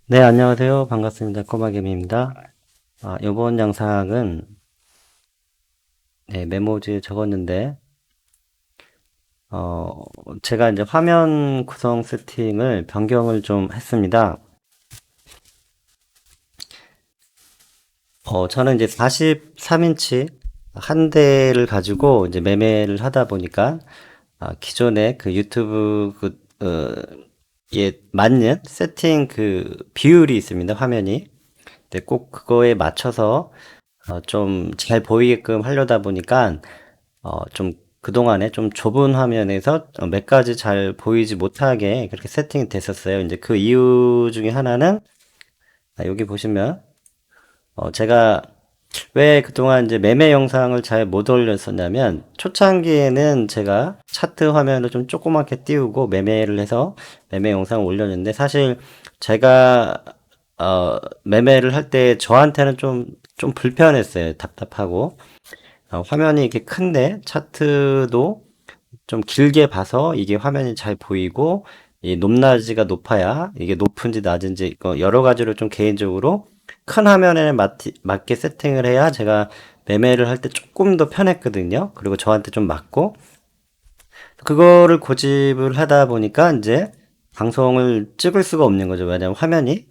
네, 안녕하세요. 반갑습니다. 꼬마개미입니다. 이번 영상은 네, 메모지에 적었는데, 어, 제가 이제 화면 구성 세팅을 변경을 좀 했습니다. 저는 이제 43인치 한 대를 가지고 이제 매매를 하다 보니까, 기존에 그 유튜브 에 맞는 세팅 그 비율이 있습니다. 화면이. 근데 꼭 그거에 맞춰서 좀 잘 보이게끔 하려다 보니까 좀 그동안에 좀 좁은 화면에서 몇 가지 잘 보이지 못하게 그렇게 세팅이 됐었어요. 이제 그 이유 중에 하나는 여기 보시면 제가 왜 그동안 이제 매매 영상을 잘 못 올렸었냐면 초창기에는 제가 차트 화면을 좀 조그맣게 띄우고 매매를 해서 매매 영상을 올렸는데 사실 제가 매매를 할 때 저한테는 좀 불편했어요. 답답하고 화면이 이렇게 큰데 차트도 좀 길게 봐서 이게 화면이 잘 보이고 이 높낮이가 높아야 이게 높은지 낮은지 여러 가지로 좀 개인적으로 큰 화면에 맞게 세팅을 해야 제가 매매를 할 때 조금 더 편했거든요. 그리고 저한테 좀 맞고 그거를 고집을 하다 보니까 이제 방송을 찍을 수가 없는 거죠. 왜냐면 화면이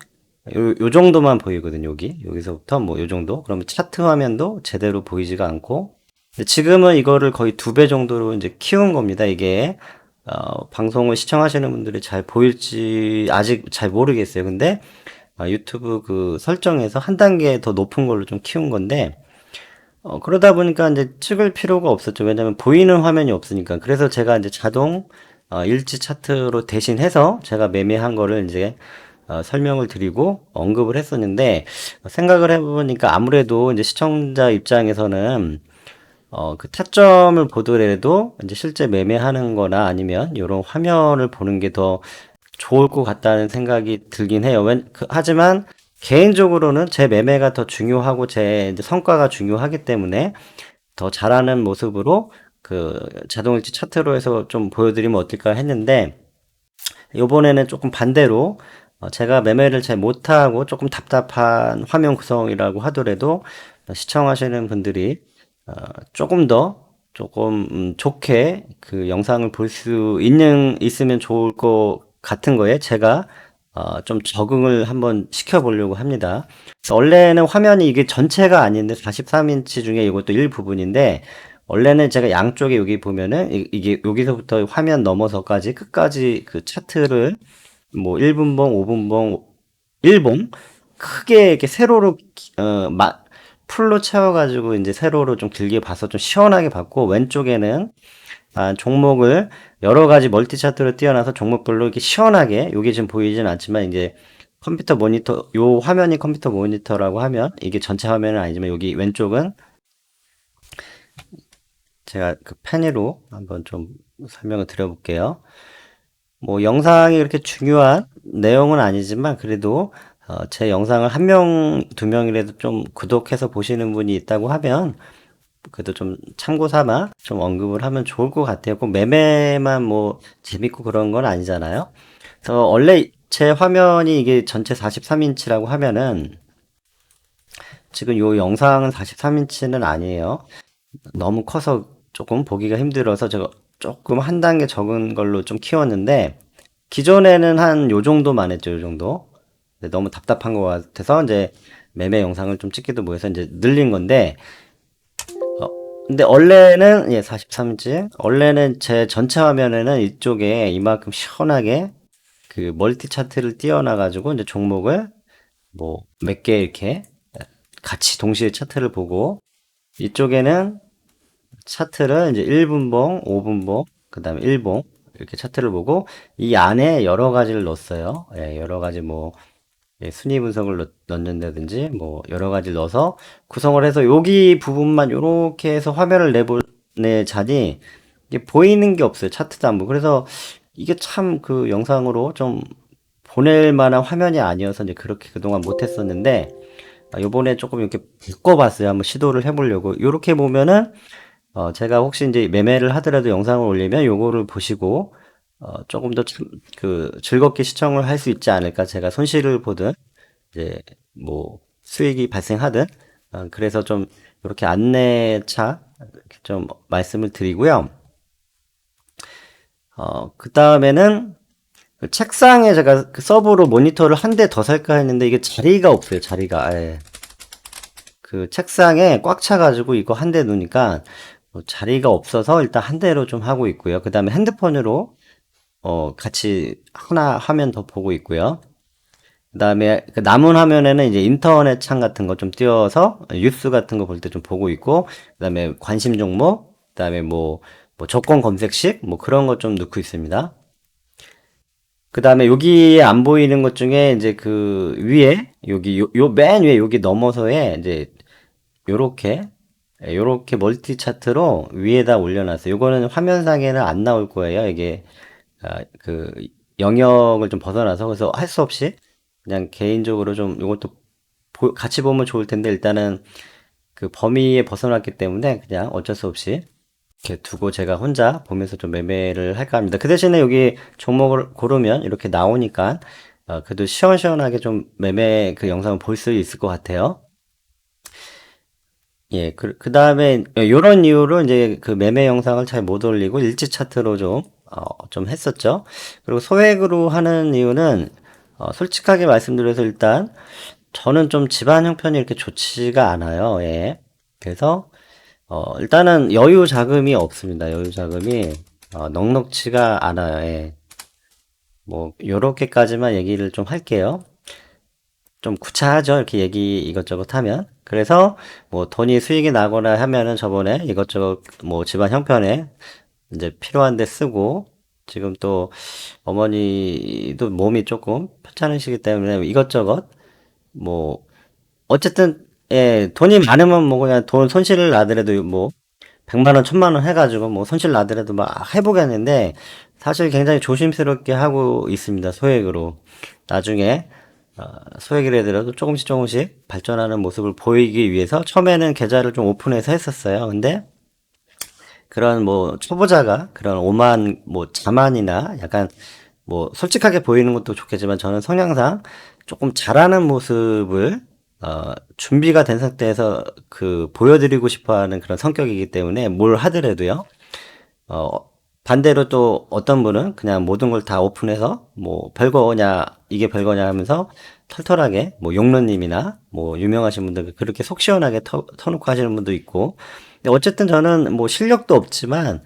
요 정도만 보이거든요. 여기서부터 뭐 요 정도. 그러면 차트 화면도 제대로 보이지가 않고 근데 지금은 이거를 거의 2배 정도로 이제 키운 겁니다. 이게 방송을 시청하시는 분들이 잘 보일지 아직 잘 모르겠어요. 근데 유튜브 그 설정에서 한 단계 더 높은 걸로 좀 키운 건데 그러다 보니까 이제 찍을 필요가 없었죠. 왜냐면 보이는 화면이 없으니까. 그래서 제가 이제 자동 일치 차트로 대신해서 제가 매매한 거를 이제 설명을 드리고 언급을 했었는데 생각을 해보니까 아무래도 이제 시청자 입장에서는 그 타점을 보더라도 이제 실제 매매하는 거나 아니면 이런 화면을 보는 게 더 좋을 것 같다는 생각이 들긴 해요. 하지만 개인적으로는 제 매매가 더 중요하고 제 이제 성과가 중요하기 때문에 더 잘하는 모습으로 그 자동일치 차트로 해서 좀 보여드리면 어떨까 했는데 이번에는 조금 반대로 제가 매매를 잘 못하고 조금 답답한 화면 구성이라고 하더라도 시청하시는 분들이 조금 더 조금 좋게 그 영상을 볼 수 있으면 좋을 것 같은 거에 제가 좀 적응을 한번 시켜보려고 합니다. 그래서 원래는 화면이 이게 전체가 아닌데 43인치 중에 이것도 일부분인데 원래는 제가 양쪽에 여기 보면은 이게 여기서부터 화면 넘어서까지 끝까지 그 차트를 뭐 1분봉, 5분봉, 1봉 크게 이렇게 세로로 풀로 채워가지고 이제 세로로 좀 길게 봐서 좀 시원하게 봤고 왼쪽에는 종목을 여러 가지 멀티 차트로 띄어놔서 종목별로 이렇게 시원하게 여기 지금 보이진 않지만 이제 컴퓨터 모니터 요 화면이 컴퓨터 모니터라고 하면 이게 전체 화면은 아니지만 여기 왼쪽은 제가 그 펜으로 한번 좀 설명을 드려볼게요. 뭐 영상이 그렇게 중요한 내용은 아니지만 그래도 제 영상을 한 명, 두 명이라도 좀 구독해서 보시는 분이 있다고 하면 그래도 좀 참고 삼아 좀 언급을 하면 좋을 것 같아요. 꼭 매매만 뭐 재밌고 그런 건 아니잖아요. 그래서 원래 제 화면이 이게 전체 43인치라고 하면은 지금 요 영상은 43인치는 아니에요. 너무 커서 조금 보기가 힘들어서 제가 조금 한 단계 적은 걸로 좀 키웠는데 기존에는 한 요 정도만 했죠, 요 정도. 근데 너무 답답한 것 같아서 이제 매매 영상을 좀 찍기도 뭐해서 이제 늘린 건데 어, 근데 원래는 예 43인치 원래는 제 전체 화면에는 이쪽에 이만큼 시원하게 그 멀티 차트를 띄워놔 가지고 이제 종목을 뭐 몇 개 이렇게 같이 동시에 차트를 보고 이쪽에는 차트를 이제 1분봉, 5분봉, 그 다음에 1봉 이렇게 차트를 보고 이 안에 여러 가지를 넣었어요. 예, 여러 가지 뭐 순위 분석을 넣는다든지 뭐 여러 가지를 넣어서 구성을 해서 여기 부분만 이렇게 해서 화면을 내자니 이게 보이는 게 없어요. 차트도 안 보고. 그래서 이게 참 그 영상으로 좀 보낼 만한 화면이 아니어서 이제 그렇게 그동안 못했었는데 요번에 조금 이렇게 바꿔봤어요. 한번 시도를 해보려고. 이렇게 보면은 제가 혹시 이제 매매를 하더라도 영상을 올리면 요거를 보시고 조금 더 즐겁게 시청을 할 수 있지 않을까. 제가 손실을 보든, 이제, 뭐, 수익이 발생하든, 그래서 좀, 이렇게 안내차 좀 말씀을 드리고요. 그 다음에는, 그 책상에 제가 그 서브로 모니터를 한 대 더 살까 했는데, 이게 자리가 없어요, 자리가. 아예. 그 책상에 꽉 차가지고 이거 한 대 놓으니까, 자리가 없어서 일단 한 대로 좀 하고 있고요. 그 다음에 핸드폰으로 같이 하나 화면 더 보고 있고요. 그 다음에 그 남은 화면에는 이제 인터넷 창 같은 거 좀 띄워서 뉴스 같은 거 볼 때 좀 보고 있고, 그 다음에 관심 종목, 그 다음에 뭐 조건 검색식, 뭐 그런 거 좀 넣고 있습니다. 그 다음에 여기에 안 보이는 것 중에 이제 그 위에, 여기 요 맨 위에 여기 넘어서에 이제 요렇게 요렇게 멀티 차트로 위에다 올려놨어요. 요거는 화면상에는 안 나올 거예요. 이게 그 영역을 좀 벗어나서 그래서 할 수 없이 그냥 개인적으로 좀 이것도 같이 보면 좋을 텐데 일단은 그 범위에 벗어났기 때문에 그냥 어쩔 수 없이 이렇게 두고 제가 혼자 보면서 좀 매매를 할까 합니다. 그 대신에 여기 종목을 고르면 이렇게 나오니까 그래도 시원시원하게 좀 매매 그 영상을 볼 수 있을 것 같아요. 예, 그 다음에, 요런 이유로 이제 그 매매 영상을 잘 못 올리고 일지 차트로 좀 했었죠. 그리고 소액으로 하는 이유는, 솔직하게 말씀드려서 일단, 저는 좀 집안 형편이 이렇게 좋지가 않아요. 예. 그래서, 일단은 여유 자금이 없습니다. 여유 자금이, 넉넉치가 않아요. 예. 뭐, 요렇게까지만 얘기를 좀 할게요. 좀 구차하죠. 이렇게 얘기 이것저것 하면. 그래서 뭐 돈이 수익이 나거나 하면은 저번에 이것저것 뭐 집안 형편에 이제 필요한 데 쓰고 지금 또 어머니도 몸이 조금 편찮으시기 때문에 이것저것 뭐 어쨌든 예, 돈이 많으면 뭐 그냥 돈 손실을 나더라도 뭐 100만 원, 1000만 원 해가지고 뭐 손실 나더라도 막 해보겠는데 사실 굉장히 조심스럽게 하고 있습니다. 소액으로. 나중에 소액이라도 조금씩 조금씩 발전하는 모습을 보이기 위해서 처음에는 계좌를 좀 오픈해서 했었어요. 근데 그런 뭐 초보자가 그런 오만 뭐 자만이나 약간 뭐 솔직하게 보이는 것도 좋겠지만 저는 성향상 조금 잘하는 모습을 준비가 된 상태에서 그 보여드리고 싶어 하는 그런 성격이기 때문에 뭘 하더라도요. 어, 반대로 또 어떤 분은 그냥 모든 걸 다 오픈해서 뭐 별거냐 이게 별거냐 하면서 털털하게 뭐 용로님이나 뭐 유명하신 분들 그렇게 속 시원하게 터놓고 하시는 분도 있고 근데 어쨌든 저는 뭐 실력도 없지만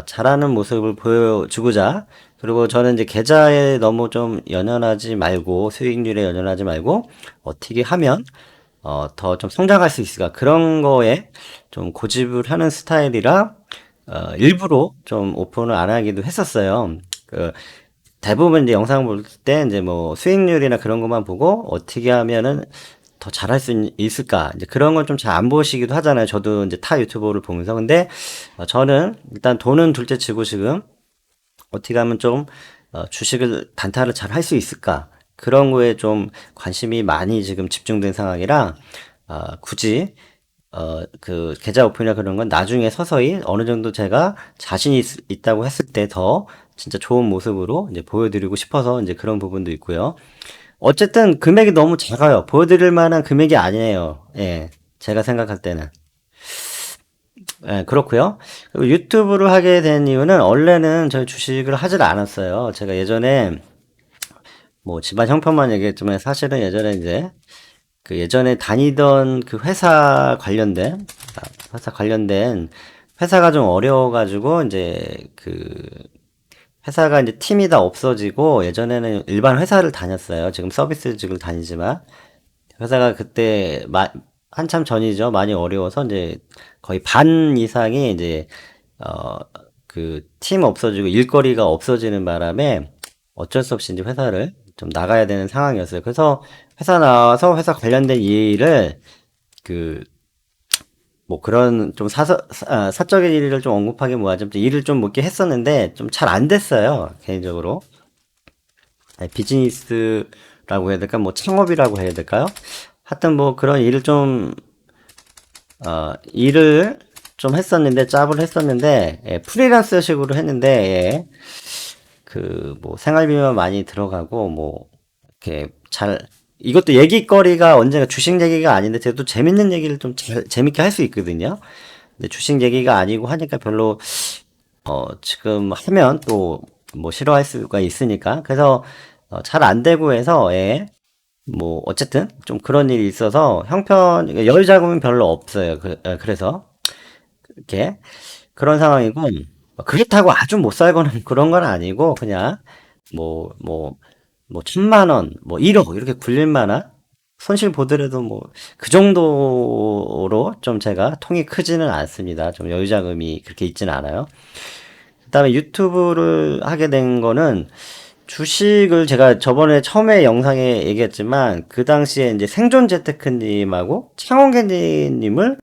잘하는 모습을 보여주고자 그리고 저는 이제 계좌에 너무 좀 연연하지 말고 수익률에 연연하지 말고 어떻게 하면 더 좀 성장할 수 있을까 그런 거에 좀 고집을 하는 스타일이라 일부러 좀 오픈을 안 하기도 했었어요. 그, 대부분 이제 영상 볼 때 이제 뭐 수익률이나 그런 것만 보고 어떻게 하면은 더 잘할 수 있을까? 이제 그런 걸 좀 잘 안 보시기도 하잖아요. 저도 이제 타 유튜버를 보면서. 근데 저는 일단 돈은 둘째 치고 지금 어떻게 하면 좀 주식을 단타를 잘 할 수 있을까? 그런 거에 좀 관심이 많이 지금 집중된 상황이라 굳이 그 계좌 오픈이나 그런 건 나중에 서서히 어느 정도 제가 자신이 있다고 했을 때 더 진짜 좋은 모습으로 이제 보여드리고 싶어서 이제 그런 부분도 있고요. 어쨌든 금액이 너무 작아요. 보여드릴 만한 금액이 아니에요. 예, 제가 생각할 때는. 예, 그렇고요. 그리고 유튜브를 하게 된 이유는 원래는 저희 주식을 하질 않았어요. 제가 예전에 뭐 집안 형편만 얘기했지만 사실은 예전에 이제 그 예전에 다니던 그 회사 관련된 회사가 좀 어려워가지고 이제 그 회사가 이제 팀이 다 없어지고 예전에는 일반 회사를 다녔어요. 지금 서비스직을 다니지만 회사가 그때 한참 전이죠. 많이 어려워서 이제 거의 반 이상이 이제 어 그 팀 없어지고 일거리가 없어지는 바람에 어쩔 수 없이 이제 회사를 좀 나가야 되는 상황이었어요. 그래서 회사 나와서 회사 관련된 일을 그 뭐 그런 좀 사적인 일을 좀 언급하기 뭐하죠. 일을 좀 몇 개 했었는데 좀 잘 안 됐어요. 개인적으로. 아니, 비즈니스라고 해야 될까? 뭐 창업이라고 해야 될까요? 하여튼 뭐 그런 일을 좀 했었는데, 짭을 했었는데, 예, 프리랜서식으로 했는데, 예, 뭐 생활비만 많이 들어가고 뭐 이렇게 잘 이것도 얘기거리가 언젠가 주식 얘기가 아닌데 그래도 재밌는 얘기를 좀 재밌게 할 수 있거든요. 근데 주식 얘기가 아니고 하니까 별로 지금 하면 또 뭐 싫어할 수가 있으니까 그래서 잘 안 되고 해서 예. 뭐 어쨌든 좀 그런 일이 있어서 형편 열 자금은 별로 없어요. 그래서 이렇게 그런 상황이고 그렇다고 아주 못 살거나 그런 건 아니고 그냥 뭐 뭐 뭐 1,000만 원, 뭐 1억 이렇게 굴릴 만한 손실 보더라도 뭐 그 정도로 좀 제가 통이 크지는 않습니다. 좀 여유 자금이 그렇게 있지는 않아요. 그다음에 유튜브를 하게 된 거는 주식을 제가 저번에 처음에 영상에 얘기했지만 그 당시에 이제 생존 재테크님하고 창원캐디님을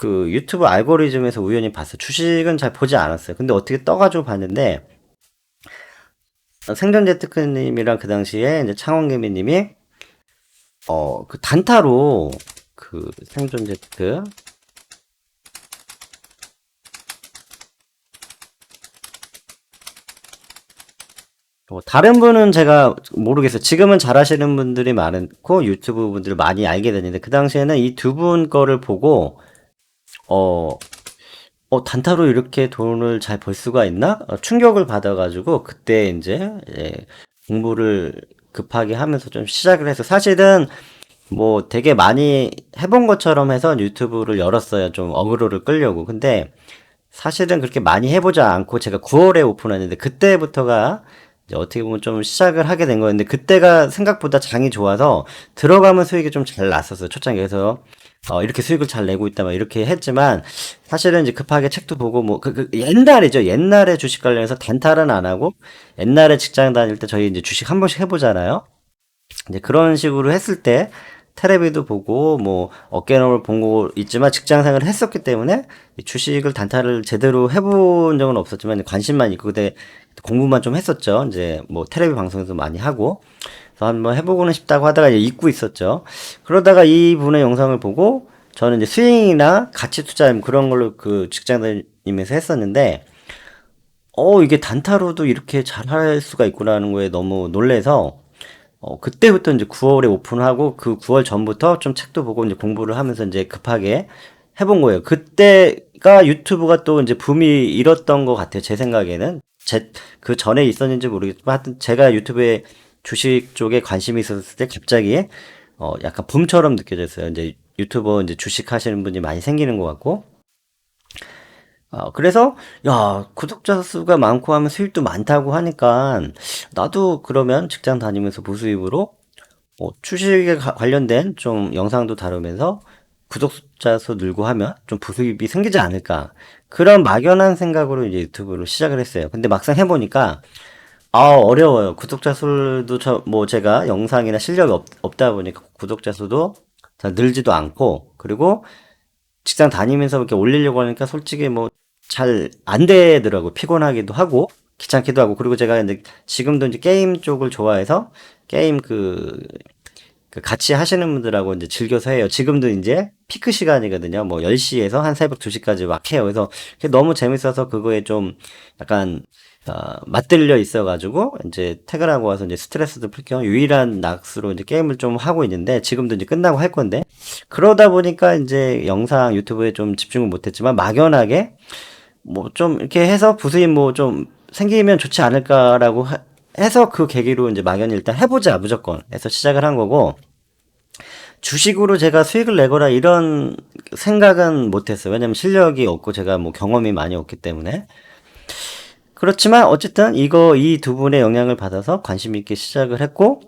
그 유튜브 알고리즘에서 우연히 봤어요. 주식은 잘 보지 않았어요. 근데 어떻게 떠가지고 봤는데 생존 재테크님이랑 그 당시에 이제 창원캐디님이 그 단타로 그 생존 재테크 다른 분은 제가 모르겠어요. 지금은 잘하시는 분들이 많고 유튜브 분들 많이 알게 됐는데 그 당시에는 이 두 분 거를 보고 어, 단타로 이렇게 돈을 잘 벌 수가 있나? 충격을 받아가지고 그때 이제 예, 공부를 급하게 하면서 좀 시작을 해서 사실은 뭐 되게 많이 해본 것처럼 해서 유튜브를 열었어요. 좀 어그로를 끌려고. 근데 사실은 그렇게 많이 해보지 않고 제가 9월에 오픈했는데 그때부터가 이제 어떻게 보면 좀 시작을 하게 된 거였는데 그때가 생각보다 장이 좋아서 들어가면 수익이 좀 잘 났었어요. 초창기에. 서 이렇게 수익을 잘 내고 있다 막 이렇게 했지만 사실은 이제 급하게 책도 보고 뭐 옛날이죠. 옛날에 주식 관련해서 단타는 안 하고 옛날에 직장 다닐 때 저희 이제 주식 한 번씩 해보잖아요. 이제 그런 식으로 했을 때 테레비도 보고 뭐 어깨너머를 본 거 있지만 직장 생활을 했었기 때문에 이 주식을 단타를 제대로 해본 적은 없었지만 관심만 있고 그때 공부만 좀 했었죠. 이제 뭐 테레비 방송에서 많이 하고 그래서 한번 해보고는 싶다고 하다가 이제 잊고 있었죠. 그러다가 이분의 영상을 보고 저는 이제 스윙이나 가치 투자 그런 걸로 그 직장 다니면서 했었는데 이게 단타로도 이렇게 잘할 수가 있구나는 거에 너무 놀래서 그때부터 이제 9월에 오픈하고 그 9월 전부터 좀 책도 보고 이제 공부를 하면서 이제 급하게 해본 거예요. 그때가 유튜브가 또 이제 붐이 일었던 것 같아요. 제 생각에는. 그 전에 있었는지 모르겠지만 하여튼 제가 유튜브에 주식 쪽에 관심이 있었을 때 갑자기 약간 붐처럼 느껴졌어요. 이제 유튜버 이제 주식 하시는 분이 많이 생기는 것 같고. 그래서, 야, 구독자 수가 많고 하면 수입도 많다고 하니까, 나도 그러면 직장 다니면서 부수입으로, 주식에 관련된 좀 영상도 다루면서 구독자 수 늘고 하면 좀 부수입이 생기지 않을까. 그런 막연한 생각으로 이제 유튜브를 시작을 했어요. 근데 막상 해보니까, 어려워요. 구독자 수도 뭐 제가 영상이나 실력이 없다 보니까 구독자 수도 잘 늘지도 않고, 그리고 직장 다니면서 이렇게 올리려고 하니까 솔직히 뭐 잘 안 되더라고. 피곤하기도 하고 귀찮기도 하고. 그리고 제가 이제 지금도 이제 게임 쪽을 좋아해서 게임 그 같이 하시는 분들하고 이제 즐겨서 해요. 지금도 이제 피크 시간이거든요. 뭐 10시에서 한 새벽 2시까지 막 해요. 그래서 그게 너무 재밌어서 그거에 좀 약간 맞들려 있어가지고 이제 퇴근하고 와서 이제 스트레스도 풀 겸 유일한 낙수로 이제 게임을 좀 하고 있는데 지금도 이제 끝나고 할 건데 그러다 보니까 이제 영상 유튜브에 좀 집중을 못했지만 막연하게 뭐 좀 이렇게 해서 부수입 뭐 좀 생기면 좋지 않을까라고 해서 그 계기로 이제 막연히 일단 해보자 무조건 해서 시작을 한 거고 주식으로 제가 수익을 내거나 이런 생각은 못했어요. 왜냐면 실력이 없고 제가 뭐 경험이 많이 없기 때문에 그렇지만 어쨌든 이 두 분의 영향을 받아서 관심 있게 시작을 했고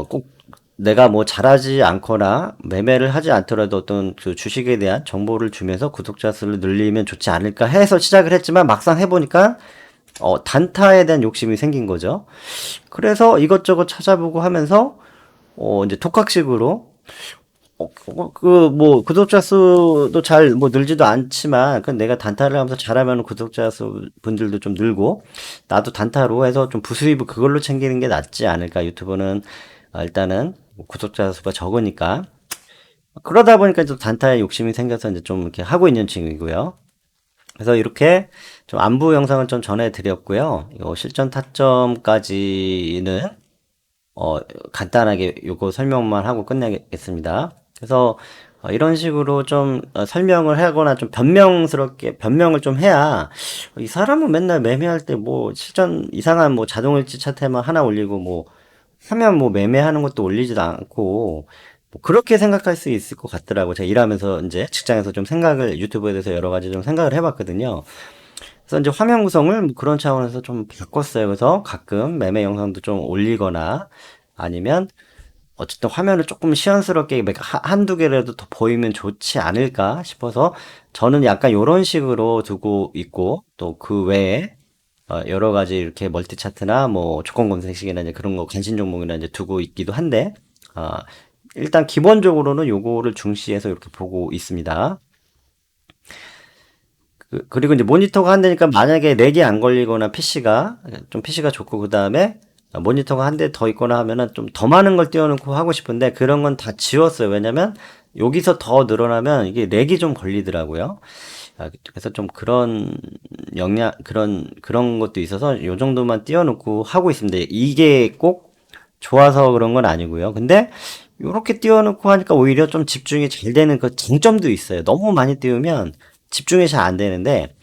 꼭 내가 뭐 잘하지 않거나 매매를 하지 않더라도 어떤 그 주식에 대한 정보를 주면서 구독자 수를 늘리면 좋지 않을까 해서 시작을 했지만 막상 해보니까 단타에 대한 욕심이 생긴 거죠. 그래서 이것저것 찾아보고 하면서 이제 독학식으로 뭐 구독자 수도 잘 뭐 늘지도 않지만 그 내가 단타를 하면서 잘하면 구독자 수 분들도 좀 늘고 나도 단타로 해서 좀 부수입을 그걸로 챙기는 게 낫지 않을까. 유튜브는 일단은 뭐 구독자 수가 적으니까 그러다 보니까 좀 단타에 욕심이 생겨서 이제 좀 이렇게 하고 있는 중이고요. 그래서 이렇게 좀 안부 영상을 좀 전해드렸고요. 요 실전 타점까지는 어, 간단하게 요거 설명만 하고 끝내겠습니다. 그래서 이런 식으로 좀 설명을 하거나 좀 변명스럽게 변명을 좀 해야 이 사람은 맨날 매매할 때 뭐 실전 이상한 뭐 자동일치 차트만 하나 올리고 뭐 하면 뭐 매매하는 것도 올리지도 않고 뭐 그렇게 생각할 수 있을 것 같더라고. 제가 일하면서 이제 직장에서 좀 생각을 유튜브에 대해서 여러 가지 좀 생각을 해봤거든요. 그래서 이제 화면 구성을 뭐 그런 차원에서 좀 바꿨어요. 그래서 가끔 매매 영상도 좀 올리거나 아니면 어쨌든 화면을 조금 시원스럽게 한두 개라도 더 보이면 좋지 않을까 싶어서 저는 약간 이런 식으로 두고 있고 또 그 외에 여러 가지 이렇게 멀티 차트나 뭐 조건 검색식이나 이제 그런 거 관심 종목이나 이제 두고 있기도 한데 어, 일단 기본적으로는 요거를 중시해서 이렇게 보고 있습니다. 그리고 이제 모니터가 한 대니까 만약에 렉이 안 걸리거나 PC가 좀 PC가 좋고 그 다음에 모니터가 한 대 더 있거나 하면은 좀 더 많은 걸 띄워놓고 하고 싶은데 그런 건 다 지웠어요. 왜냐면 여기서 더 늘어나면 이게 렉이 좀 걸리더라고요. 그래서 좀 그런 그런 것도 있어서 요 정도만 띄워놓고 하고 있습니다. 이게 꼭 좋아서 그런 건 아니고요. 근데 이렇게 띄워놓고 하니까 오히려 좀 집중이 잘 되는 그 장점도 있어요. 너무 많이 띄우면 집중이 잘 안 되는데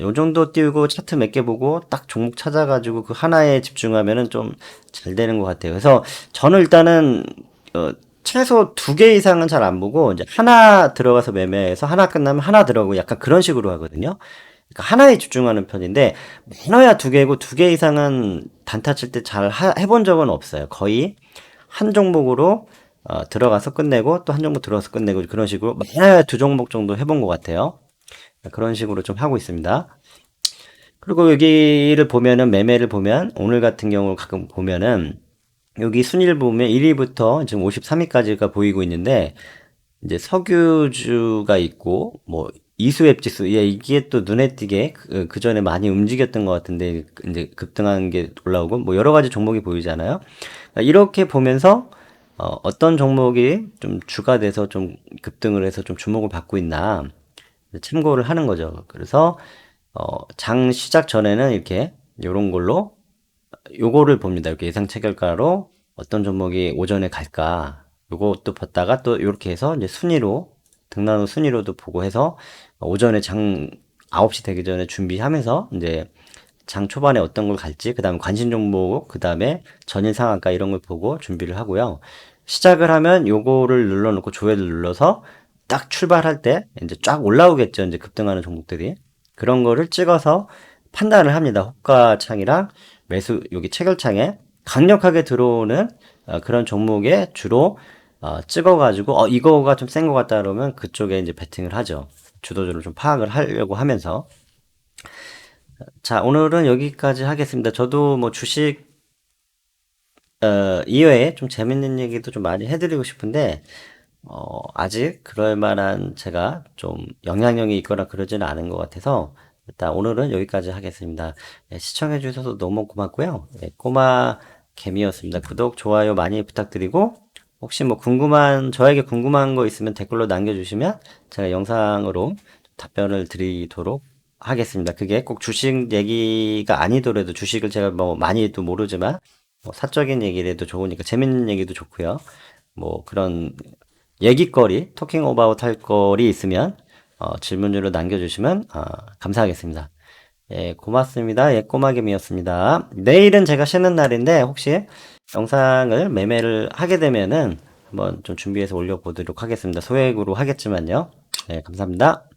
요 정도 띄우고 차트 몇 개 보고 딱 종목 찾아가지고 그 하나에 집중하면은 좀 잘 되는 것 같아요. 그래서 저는 일단은 최소 두 개 이상은 잘 안 보고 이제 하나 들어가서 매매해서 하나 끝나면 하나 들어가고 약간 그런 식으로 하거든요. 그러니까 하나에 집중하는 편인데 많아야 두 개고 두 개 이상은 단타 칠 때 잘 해본 적은 없어요. 거의 한 종목으로 들어가서 끝내고 또 한 종목 들어가서 끝내고 그런 식으로 많아야 두 종목 정도 해본 것 같아요. 그런 식으로 좀 하고 있습니다. 그리고 여기를 보면은 매매를 보면 오늘 같은 경우 가끔 보면은 여기 순위를 보면 1위부터 지금 53위까지가 보이고 있는데 이제 석유주가 있고 뭐 이수앱 지수 예 이게 또 눈에 띄게 그 전에 많이 움직였던 것 같은데 이제 급등한 게 올라오고 뭐 여러 가지 종목이 보이잖아요. 이렇게 보면서 어떤 종목이 좀 주가 돼서 좀 급등을 해서 좀 주목을 받고 있나 참고를 하는 거죠. 그래서 장 시작 전에는 이렇게 요런 걸로 요거를 봅니다. 이렇게 예상 체결가로 어떤 종목이 오전에 갈까 요것도 봤다가 또 이렇게 해서 이제 순위로 등락후 순위로도 보고 해서 오전에 장 9시 되기 전에 준비하면서 이제 장 초반에 어떤 걸 갈지 그다음에 관심 종목 그다음에 전일 상한가 이런 걸 보고 준비를 하고요. 시작을 하면 요거를 눌러놓고 조회를 눌러서 딱 출발할 때 이제 쫙 올라오겠죠. 이제 급등하는 종목들이 그런 거를 찍어서 판단을 합니다. 호가창이랑 매수 여기 체결창에 강력하게 들어오는 그런 종목에 주로 찍어가지고 이거가 좀 센 것 같다 그러면 그쪽에 이제 베팅을 하죠. 주도주를 좀 파악을 하려고 하면서 자 오늘은 여기까지 하겠습니다. 저도 뭐 주식 이외에 좀 재밌는 얘기도 좀 많이 해드리고 싶은데 아직 그럴 만한 제가 좀 영향력이 있거나 그러지는 않은 것 같아서 일단 오늘은 여기까지 하겠습니다. 시청해 주셔서 너무 고맙고요. 꼬마 개미였습니다. 구독, 좋아요 많이 부탁드리고 혹시 뭐 저에게 궁금한 거 있으면 댓글로 남겨주시면 제가 영상으로 답변을 드리도록 하겠습니다. 그게 꼭 주식 얘기가 아니더라도 주식을 제가 뭐 많이도 모르지만 뭐 사적인 얘기를 해도 좋으니까 재밌는 얘기도 좋고요. 뭐 그런 얘기거리, 토킹 오바웃 할 거리 있으면 질문으로 남겨주시면 감사하겠습니다. 예, 고맙습니다. 예, 꼬마김이었습니다. 내일은 제가 쉬는 날인데 혹시 영상을 매매를 하게 되면은 한번 좀 준비해서 올려보도록 하겠습니다. 소액으로 하겠지만요. 네, 감사합니다.